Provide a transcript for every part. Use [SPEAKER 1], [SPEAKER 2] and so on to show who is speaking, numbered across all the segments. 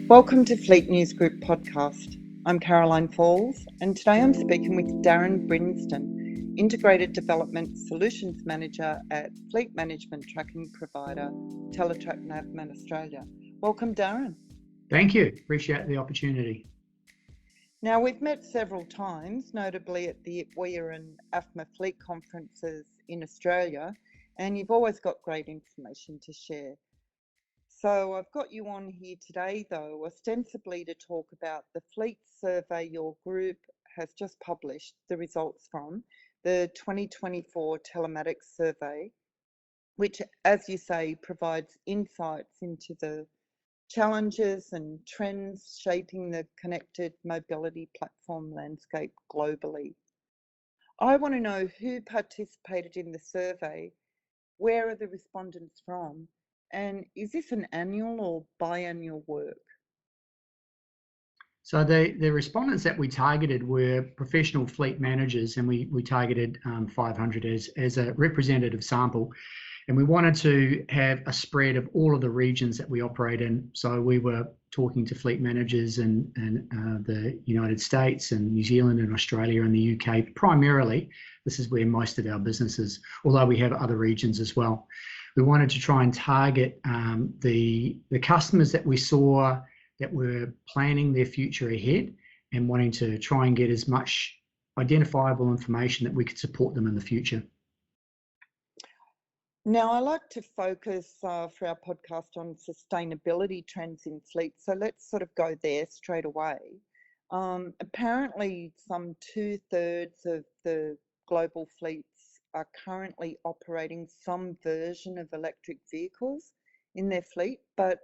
[SPEAKER 1] Welcome to Fleet News Group podcast. I'm Caroline Falls, and today I'm speaking with Daron Brinsdon, Integrated Development Solutions Manager at fleet management tracking provider Teletrac Navman Australia. Welcome, Daron.
[SPEAKER 2] Thank you. Appreciate the opportunity.
[SPEAKER 1] Now, we've met several times, notably at the IPWIA and AFMA fleet conferences in Australia, and you've always got great information to share. So I've got you on here today, though, ostensibly to talk about the fleet survey your group has just published the results from, the 2024 telematics survey, which, as you say, provides insights into the challenges and trends shaping the connected mobility platform landscape globally. I want to know who participated in the survey, where are the respondents from, and is this an annual or biannual work?
[SPEAKER 2] So the respondents that we targeted were professional fleet managers, and we targeted 500 as a representative sample. And we wanted to have a spread of all of the regions that we operate in. So we were talking to fleet managers in the United States and New Zealand and Australia and the UK primarily. This is where most of our business is, although we have other regions as well. We wanted to try and target the customers that we saw that were planning their future ahead and wanting to try and get as much identifiable information that we could support them in the future.
[SPEAKER 1] Now, I like to focus for our podcast on sustainability trends in fleet. So let's sort of go there straight away. Apparently, some 2/3 of the global fleets are currently operating some version of electric vehicles in their fleet, but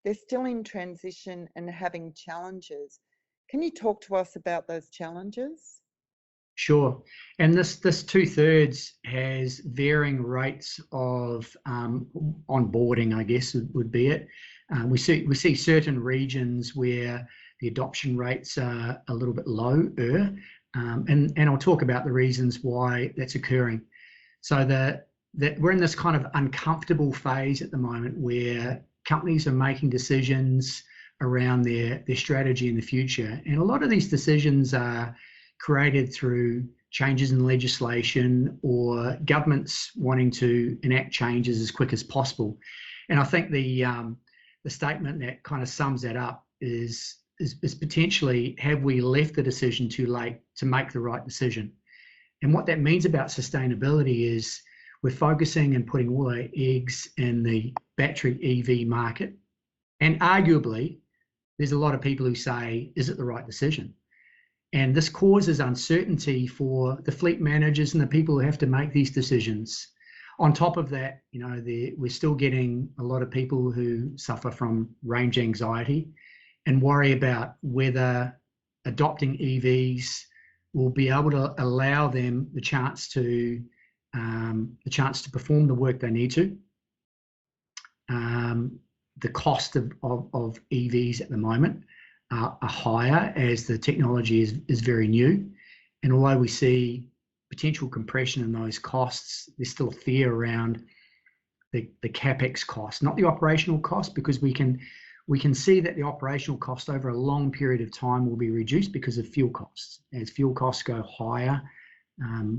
[SPEAKER 1] they're still in transition and having challenges. Can you talk to us about those challenges?
[SPEAKER 2] Sure. And this 2/3 has varying rates of onboarding, I guess would be it. We see certain regions where the adoption rates are a little bit lower, and I'll talk about the reasons why that's occurring. So that we're in this kind of uncomfortable phase at the moment where companies are making decisions around their strategy in the future. And a lot of these decisions are created through changes in legislation or governments wanting to enact changes as quick as possible. And I think the statement that kind of sums that up is potentially, have we left the decision too late to make the right decision? And what that means about sustainability is we're focusing and putting all our eggs in the battery EV market. And arguably, there's a lot of people who say, is it the right decision? And this causes uncertainty for the fleet managers and the people who have to make these decisions. On top of that, we're still getting a lot of people who suffer from range anxiety and worry about whether adopting EVs will be able to allow them the chance to perform the work they need to. The cost of EVs at the moment are higher as the technology is very new. And although we see potential compression in those costs, there's still fear around the CapEx cost, not the operational cost, because we can see that the operational cost over a long period of time will be reduced because of fuel costs. As fuel costs go higher,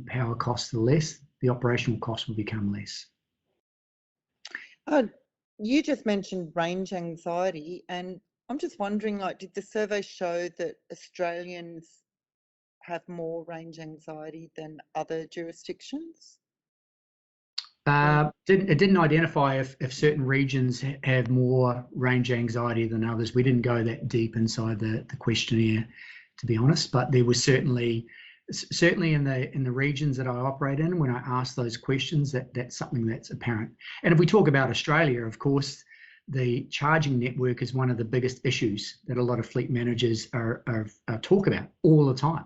[SPEAKER 2] power costs are less, the operational cost will become less.
[SPEAKER 1] You just mentioned range anxiety, and I'm just wondering, did the survey show that Australians have more range anxiety than other jurisdictions?
[SPEAKER 2] It didn't identify if certain regions have more range anxiety than others. We didn't go that deep inside the questionnaire, to be honest, but there was certainly in the regions that I operate in, when I ask those questions, that's something that's apparent. And if we talk about Australia, of course, the charging network is one of the biggest issues that a lot of fleet managers are talk about all the time.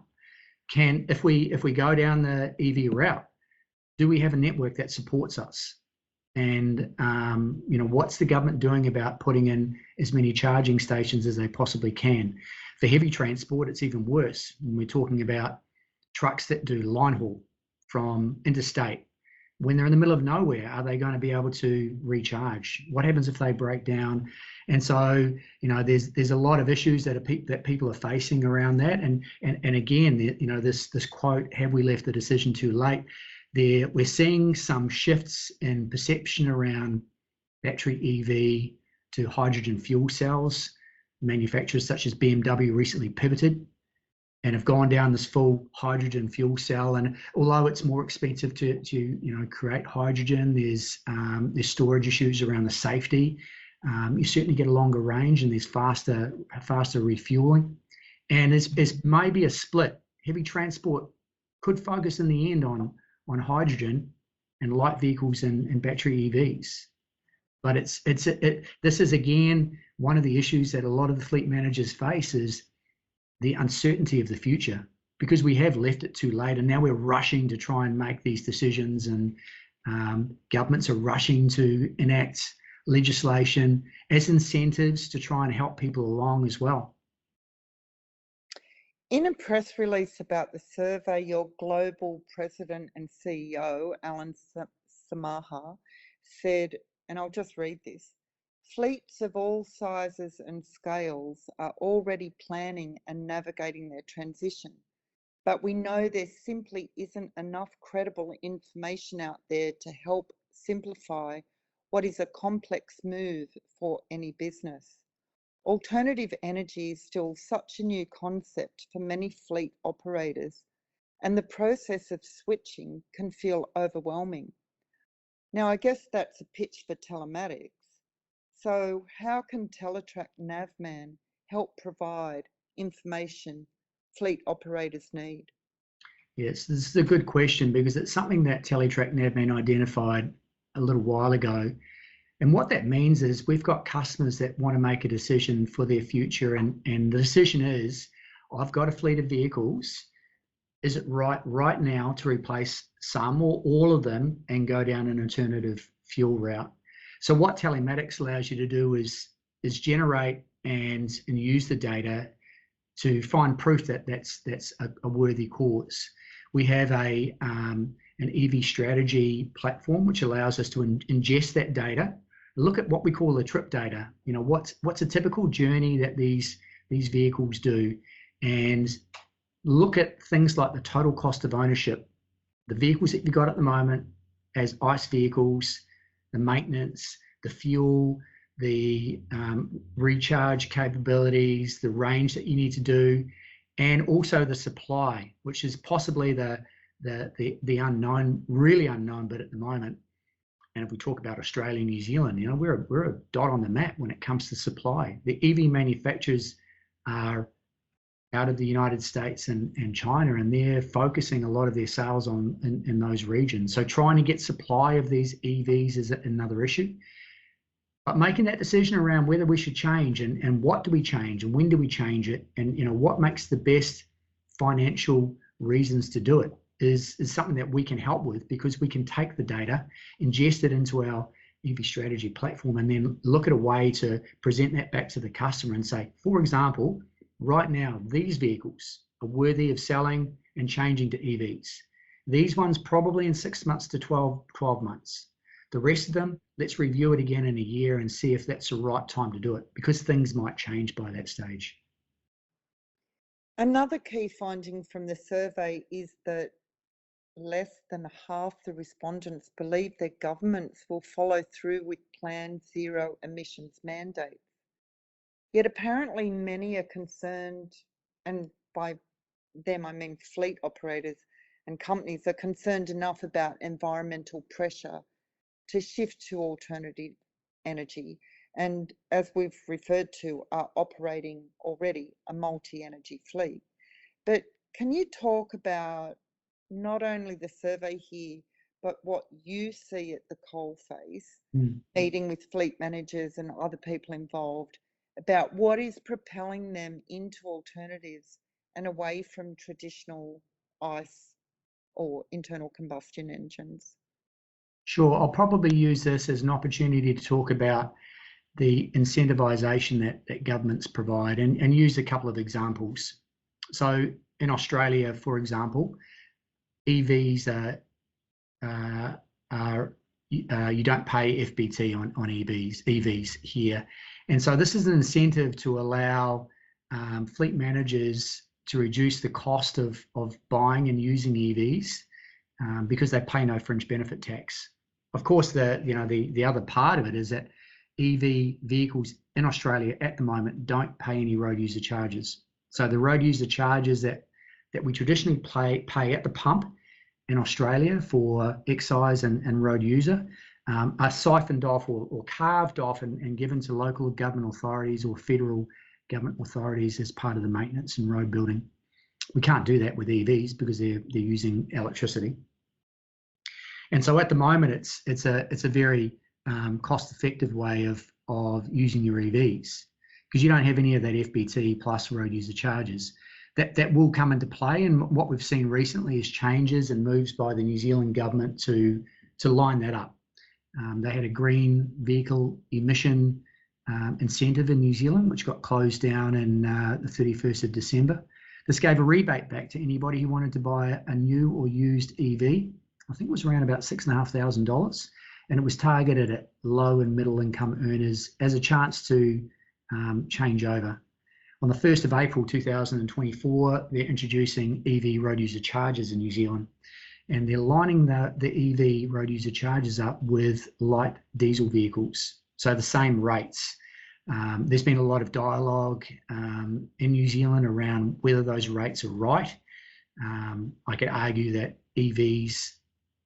[SPEAKER 2] If we go down the EV route, do we have a network that supports us? And what's the government doing about putting in as many charging stations as they possibly can? For heavy transport, it's even worse when we're talking about trucks that do line haul from interstate. When they're in the middle of nowhere, are they going to be able to recharge? What happens if they break down And so, there's a lot of issues that people are facing around that. And again, this quote, "Have we left the decision too late?" We're seeing some shifts in perception around battery EV to hydrogen fuel cells. Manufacturers such as BMW recently pivoted and have gone down this full hydrogen fuel cell. And although it's more expensive to create hydrogen, there's storage issues around the safety. You certainly get a longer range, and there's faster refueling. And there's maybe a split. Heavy transport could focus in the end on hydrogen and light vehicles and battery EVs. But this is again one of the issues that a lot of the fleet managers face, is the uncertainty of the future, because we have left it too late, and now we're rushing to try and make these decisions, and governments are rushing to enact legislation as incentives to try and help people along as well.
[SPEAKER 1] In a press release about the survey, your global president and CEO, Alan Samaha, said, and I'll just read this: "Fleets of all sizes and scales are already planning and navigating their transition, but we know there simply isn't enough credible information out there to help simplify what is a complex move for any business. Alternative energy is still such a new concept for many fleet operators, and the process of switching can feel overwhelming." Now, I guess that's a pitch for telematics. So how can Teletrac Navman help provide information fleet operators need?
[SPEAKER 2] Yes, this is a good question, because it's something that Teletrac Navman identified a little while ago. And what that means is we've got customers that want to make a decision for their future, and the decision is, I've got a fleet of vehicles. Is it right now to replace some or all of them and go down an alternative fuel route? So what telematics allows you to do is generate and use the data to find proof that that's a worthy cause. We have an EV strategy platform which allows us to ingest that data, look at what we call the trip data. What's a typical journey that these vehicles do, and look at things like the total cost of ownership, the vehicles that you've got at the moment as ICE vehicles, the maintenance, the fuel, the recharge capabilities, the range that you need to do, and also the supply, which is possibly the unknown, really unknown bit at the moment. And if we talk about Australia and New Zealand, we're a dot on the map when it comes to supply. The EV manufacturers are out of the United States and China, and they're focusing a lot of their sales in those regions. So trying to get supply of these EVs is another issue. But making that decision around whether we should change, and what do we change, and when do we change it, and what makes the best financial reasons to do it is something that we can help with, because we can take the data, ingest it into our EV strategy platform, and then look at a way to present that back to the customer and say, for example, right now, these vehicles are worthy of selling and changing to EVs. These ones probably in 6 months to 12 months. The rest of them, let's review it again in a year and see if that's the right time to do it, because things might change by that stage.
[SPEAKER 1] Another key finding from the survey is that less than half the respondents believe their governments will follow through with planned zero emissions mandates. Yet apparently many are concerned, and by them I mean fleet operators and companies are concerned enough about environmental pressure to shift to alternative energy, and as we've referred to, are operating already a multi-energy fleet. But can you talk about not only the survey here, but what you see at the coalface, meeting with fleet managers and other people involved, about what is propelling them into alternatives and away from traditional ICE or internal combustion engines?
[SPEAKER 2] Sure, I'll probably use this as an opportunity to talk about the incentivisation that governments provide, and use a couple of examples. So in Australia, for example, EVs you don't pay FBT on EVs here, And so this is an incentive to allow fleet managers to reduce the cost of buying and using EVs because they pay no fringe benefit tax. Of course, the other part of it is that EV vehicles in Australia at the moment don't pay any road user charges. So the road user charges that we traditionally pay at the pump in Australia for excise and road user are siphoned off or carved off and given to local government authorities or federal government authorities as part of the maintenance and road building. We can't do that with EVs because they're using electricity. And so at the moment, it's a very cost-effective way of using your EVs because you don't have any of that FBT plus road user charges. That will come into play, and what we've seen recently is changes and moves by the New Zealand government to line that up. They had a green vehicle emission incentive in New Zealand, which got closed down in the 31st of December. This gave a rebate back to anybody who wanted to buy a new or used EV. I think it was around about $6,500, and it was targeted at low and middle income earners as a chance to change over. On the 1st of April 2024, they're introducing EV road user charges in New Zealand, and they're lining the EV road user charges up with light diesel vehicles, so the same rates. There's been a lot of dialogue in New Zealand around whether those rates are right. I could argue that EVs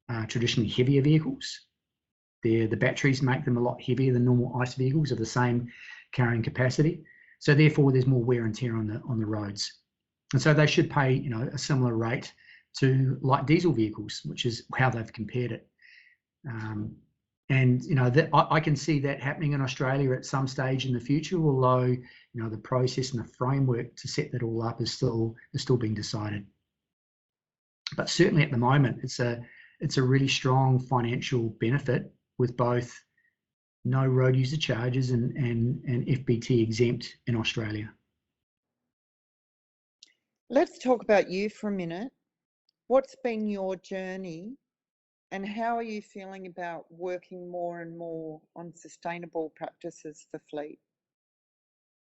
[SPEAKER 2] are traditionally heavier vehicles. The batteries make them a lot heavier than normal ICE vehicles of the same carrying capacity. So therefore, there's more wear and tear on the roads, and so they should pay a similar rate to light diesel vehicles, which is how they've compared it. And I can see that happening in Australia at some stage in the future, although the process and the framework to set that all up is still being decided. But certainly at the moment, it's a really strong financial benefit with both no road user charges and FBT exempt in Australia.
[SPEAKER 1] Let's talk about you for a minute. What's been your journey and how are you feeling about working more and more on sustainable practices for fleet?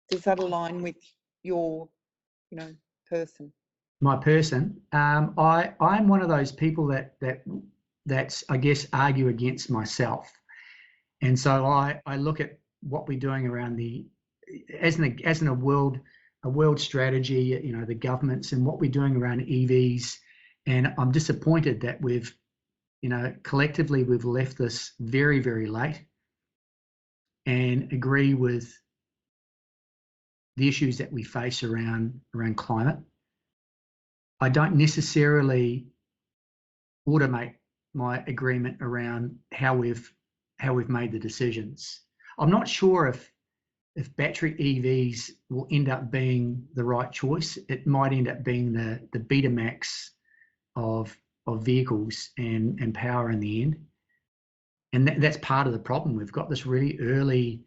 [SPEAKER 1] Does that align with your, person?
[SPEAKER 2] My person, I'm one of those people that's I guess argue against myself. And so I look at what we're doing around as in a world strategy, the governments and what we're doing around EVs. And I'm disappointed that we've, collectively we've left this very, very late, and agree with the issues that we face around climate. I don't necessarily automate my agreement around how we've made the decisions. I'm not sure if battery EVs will end up being the right choice. It might end up being the Betamax of vehicles and power in the end. And that's part of the problem. We've got this really early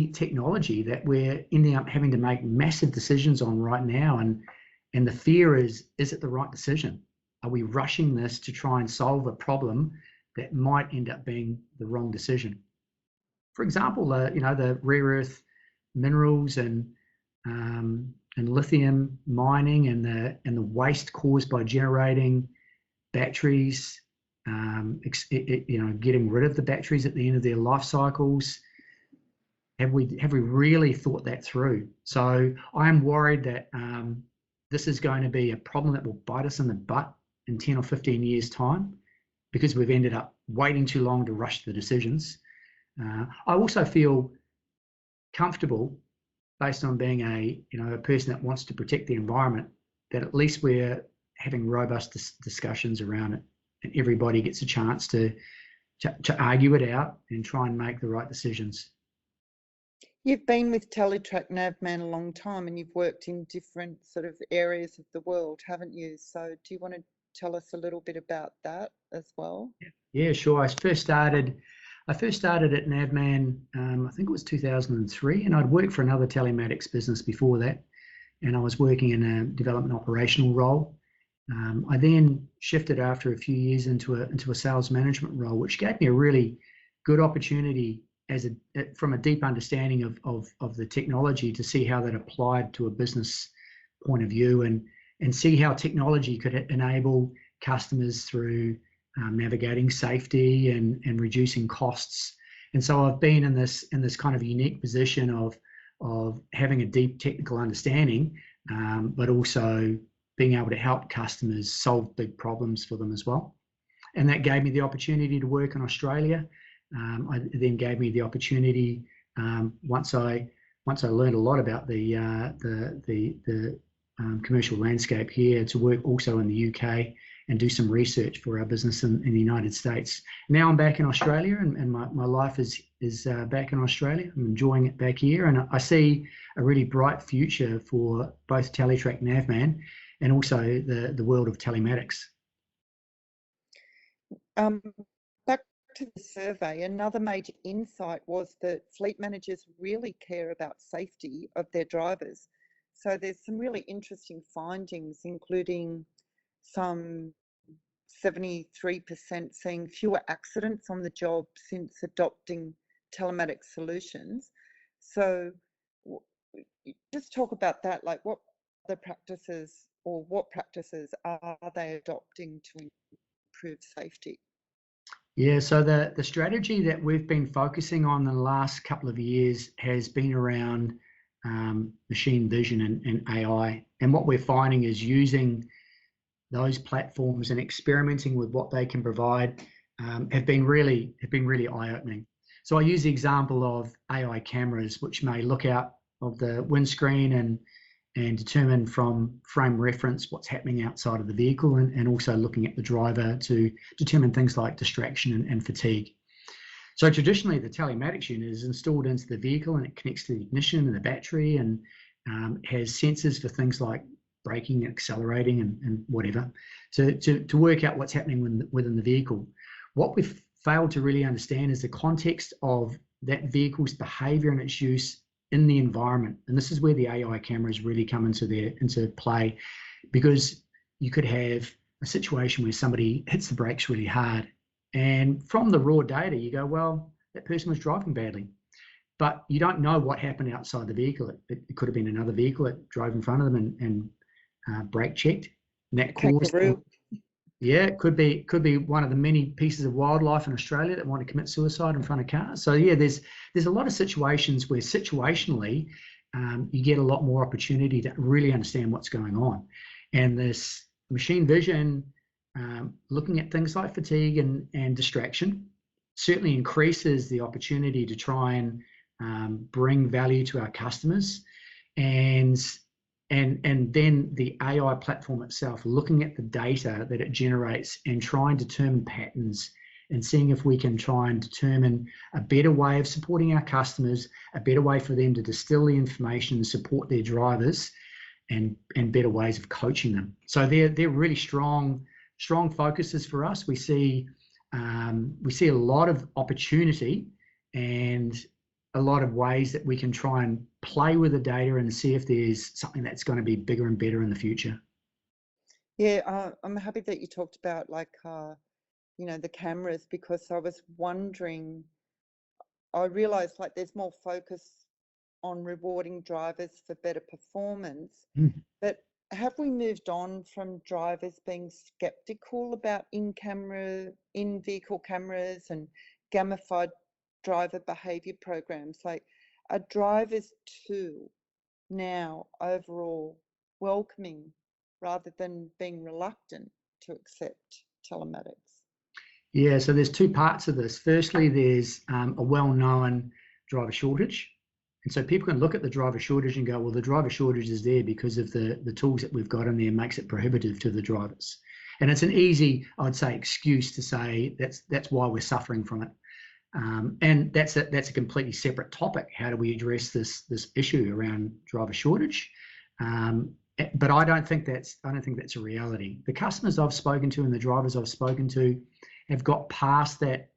[SPEAKER 2] technology that we're ending up having to make massive decisions on right now. And the fear is it the right decision? Are we rushing this to try and solve a problem that might end up being the wrong decision? For example, the rare earth minerals and lithium mining and the waste caused by generating batteries, getting rid of the batteries at the end of their life cycles. Have we really thought that through? So I'm worried that this is going to be a problem that will bite us in the butt in 10 or 15 years' time because we've ended up waiting too long to rush the decisions. I also feel comfortable, based on being a person that wants to protect the environment, that at least we're having robust discussions around it, and everybody gets a chance to argue it out and try and make the right decisions.
[SPEAKER 1] You've been with Teletrac Navman a long time, and you've worked in different sort of areas of the world, haven't you? So do you want to tell us a little bit about that as well?
[SPEAKER 2] Yeah, sure. I first started at Navman, I think it was 2003, and I'd worked for another telematics business before that, and I was working in a development operational role. I then shifted after a few years into a sales management role, which gave me a really good opportunity from a deep understanding of the technology to see how that applied to a business point of view, and see how technology could enable customers through navigating safety and reducing costs. And so I've been in this kind of unique position of having a deep technical understanding, but also being able to help customers solve big problems for them as well. And that gave me the opportunity to work in Australia. It then gave me the opportunity, once I learned a lot about the commercial landscape here, to work also in the UK and do some research for our business in the United States. Now I'm back in Australia, and my life is back in Australia. I'm enjoying it back here, and I see a really bright future for both Teletrac Navman and also the world of telematics.
[SPEAKER 1] Back to the survey, another major insight was that fleet managers really care about safety of their drivers. So there's some really interesting findings, including some 73% seeing fewer accidents on the job since adopting telematics solutions. So just talk about that, like what other practices or what practices are they adopting to improve safety?
[SPEAKER 2] Yeah, so the strategy that we've been focusing on in the last couple of years has been around machine vision and AI. And what we're finding is using those platforms and experimenting with what they can provide have been really eye-opening. So I use the example of AI cameras, which may look out of the windscreen and determine from frame reference what's happening outside of the vehicle, and also looking at the driver to determine things like distraction and fatigue. So traditionally, the telematics unit is installed into the vehicle, and it connects to the ignition and the battery, and has sensors for things like braking, accelerating, and whatever, to work out what's happening within the vehicle. What we've failed to really understand is the context of that vehicle's behaviour and its use in the environment. And this is where the AI cameras really come into play, because you could have a situation where somebody hits the brakes really hard, and from the raw data you go, well, that person was driving badly, but you don't know what happened outside the vehicle. It could have been another vehicle that drove in front of them and brake checked, and that caused them. Yeah, it could be one of the many pieces of wildlife in Australia that want to commit suicide in front of cars. So yeah, there's a lot of situations where situationally you get a lot more opportunity to really understand what's going on. And this machine vision, looking at things like fatigue and distraction, certainly increases the opportunity to try and bring value to our customers. And then the AI platform itself, looking at the data that it generates and trying to determine patterns, and seeing if we can try and determine a better way of supporting our customers, a better way for them to distill the information and support their drivers, and better ways of coaching them. So they're really strong focuses for us. We see a lot of opportunity and a lot of ways that we can try and play with the data and see if there's something that's going to be bigger and better in the future.
[SPEAKER 1] Yeah, I'm happy that you talked about the cameras, because I was wondering, I realized there's more focus on rewarding drivers for better performance, but have we moved on from drivers being skeptical about in-vehicle cameras and gamified driver behavior programs? Are drivers too now overall welcoming rather than being reluctant to accept telematics?
[SPEAKER 2] Yeah, so there's two parts of this. Firstly, there's a well-known driver shortage. And so people can look at the driver shortage and go, well, the driver shortage is there because of the tools that we've got in there makes it prohibitive to the drivers. And it's an easy, I'd say, excuse to say that's why we're suffering from it. And that's a completely separate topic. How do we address this issue around driver shortage? But I don't think that's a reality. The customers I've spoken to and the drivers I've spoken to have got past that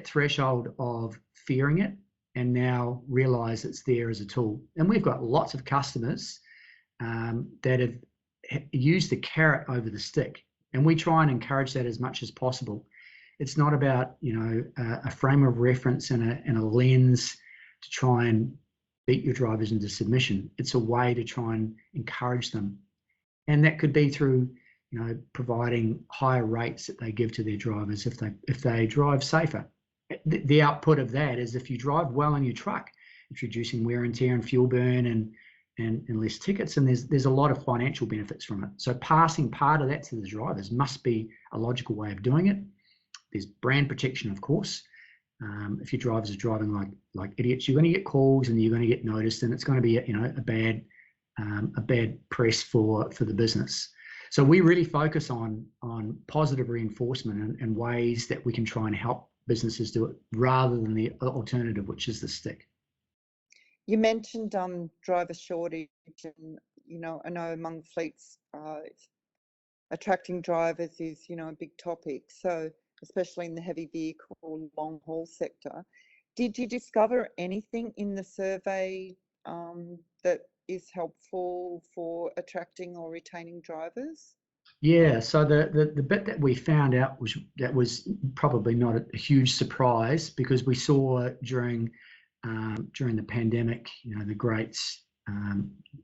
[SPEAKER 2] threshold of fearing it, and now realise it's there as a tool. And we've got lots of customers that have used the carrot over the stick, and we try and encourage that as much as possible. It's not about, a frame of reference and a lens to try and beat your drivers into submission. It's a way to try and encourage them. And that could be through, providing higher rates that they give to their drivers if they drive safer. The output of that is if you drive well on your truck, it's reducing wear and tear and fuel burn and less tickets, and there's a lot of financial benefits from it. So passing part of that to the drivers must be a logical way of doing it. There's brand protection, of course. If your drivers are driving like idiots, you're going to get calls and you're going to get noticed, and it's going to be a bad press for the business. So we really focus on positive reinforcement and ways that we can try and help businesses do it rather than the alternative, which is the stick.
[SPEAKER 1] You mentioned driver shortage, and I know among fleets, attracting drivers is a big topic. So especially in the heavy vehicle long haul sector, did you discover anything in the survey that is helpful for attracting or retaining drivers?
[SPEAKER 2] Yeah, so the bit that we found out was probably not a huge surprise, because we saw during the pandemic, the greats,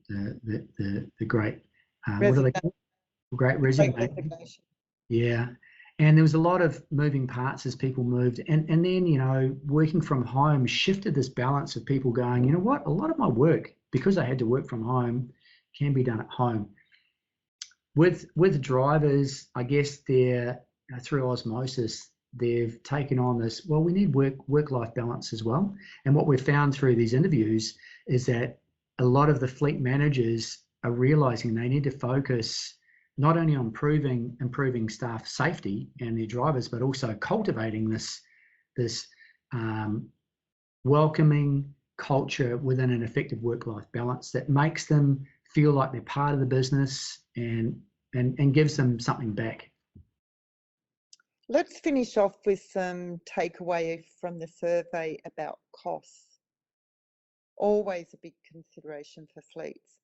[SPEAKER 2] the great what are they called? Great resignation. Yeah, and there was a lot of moving parts as people moved, and then working from home shifted this balance of people going, you know what, a lot of my work, because I had to work from home, can be done at home. With drivers, I guess they're through osmosis, they've taken on this, well, we need work-life balance as well. And what we've found through these interviews is that a lot of the fleet managers are realizing they need to focus not only on improving staff safety and their drivers, but also cultivating this welcoming culture within an effective work-life balance that makes them feel like they're part of the business and gives them something back.
[SPEAKER 1] Let's finish off with some takeaway from the survey about costs. Always a big consideration for fleets.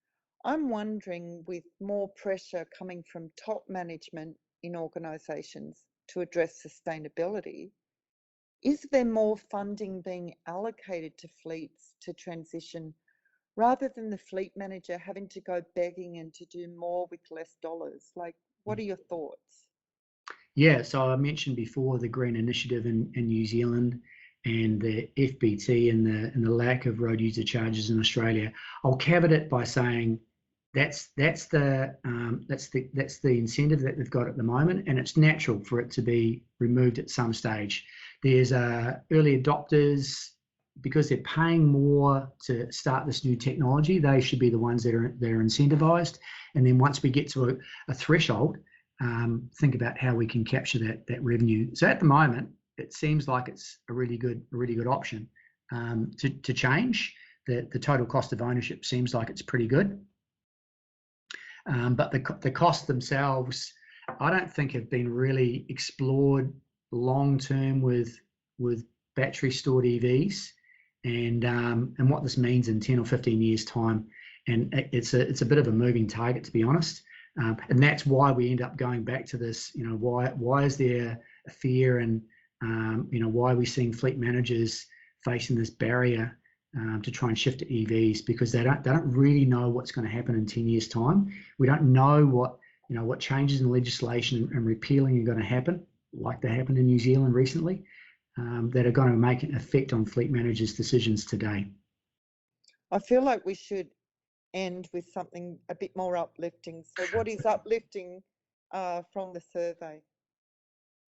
[SPEAKER 1] I'm wondering, with more pressure coming from top management in organisations to address sustainability, is there more funding being allocated to fleets to transition, rather than the fleet manager having to go begging and to do more with less dollars? Like, what are your thoughts?
[SPEAKER 2] Yeah, so I mentioned before the Green Initiative in New Zealand and the FBT and the lack of road user charges in Australia. I'll caveat it by saying that's the incentive that they've got at the moment, and it's natural for it to be removed at some stage. There's early adopters, because they're paying more to start this new technology. They should be the ones that are incentivized, and then once we get to a threshold, think about how we can capture that revenue. So at the moment, it seems like it's a really good option to change. The total cost of ownership seems like it's pretty good, but the costs themselves, I don't think have been really explored long term with battery stored EVs, and what this means in 10 or 15 years time. And it's a bit of a moving target, to be honest. And that's why we end up going back to this. Why is there a fear, and why are we seeing fleet managers facing this barrier to try and shift to EVs? Because they don't really know what's going to happen in 10 years time. We don't know what changes in legislation and repealing are going to happen, like they happened in New Zealand recently, that are going to make an effect on fleet managers' decisions today.
[SPEAKER 1] I feel like we should end with something a bit more uplifting. So what is uplifting from the survey?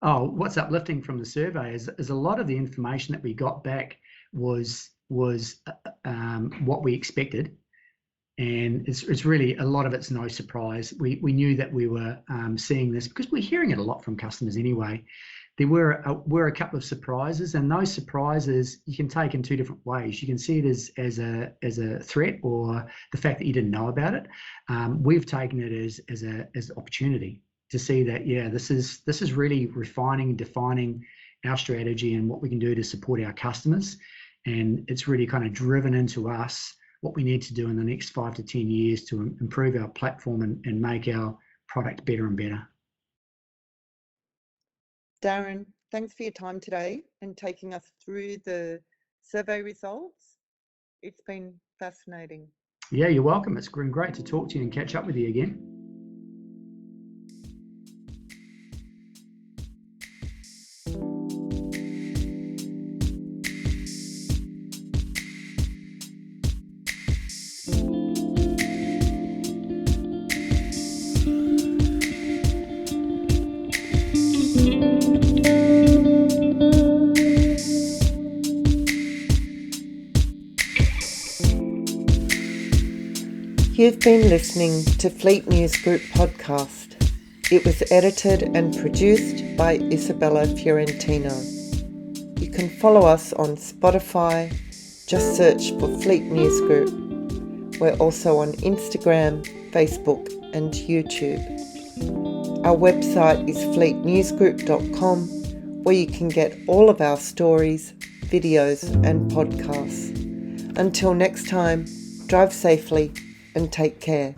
[SPEAKER 2] Oh, what's uplifting from the survey is a lot of the information that we got back was what we expected, and it's really, a lot of it's no surprise. We knew that we were seeing this because we're hearing it a lot from customers anyway. There were a couple of surprises, and those surprises you can take in two different ways. You can see it as a threat, or the fact that you didn't know about it. We've taken it as an opportunity to see that, yeah, this is really refining and defining our strategy and what we can do to support our customers, and it's really kind of driven into us what we need to do in the next 5 to 10 years to improve our platform and make our product better and better.
[SPEAKER 1] Daron, thanks for your time today and taking us through the survey results. It's been fascinating.
[SPEAKER 2] Yeah, you're welcome. It's been great to talk to you and catch up with you again.
[SPEAKER 1] You've been listening to Fleet News Group podcast. It was edited and produced by Isabella Fiorentino. You can follow us on Spotify. Just search for Fleet News Group. We're also on Instagram, Facebook and YouTube. Our website is fleetnewsgroup.com, where you can get all of our stories, videos and podcasts. Until next time, drive safely and take care.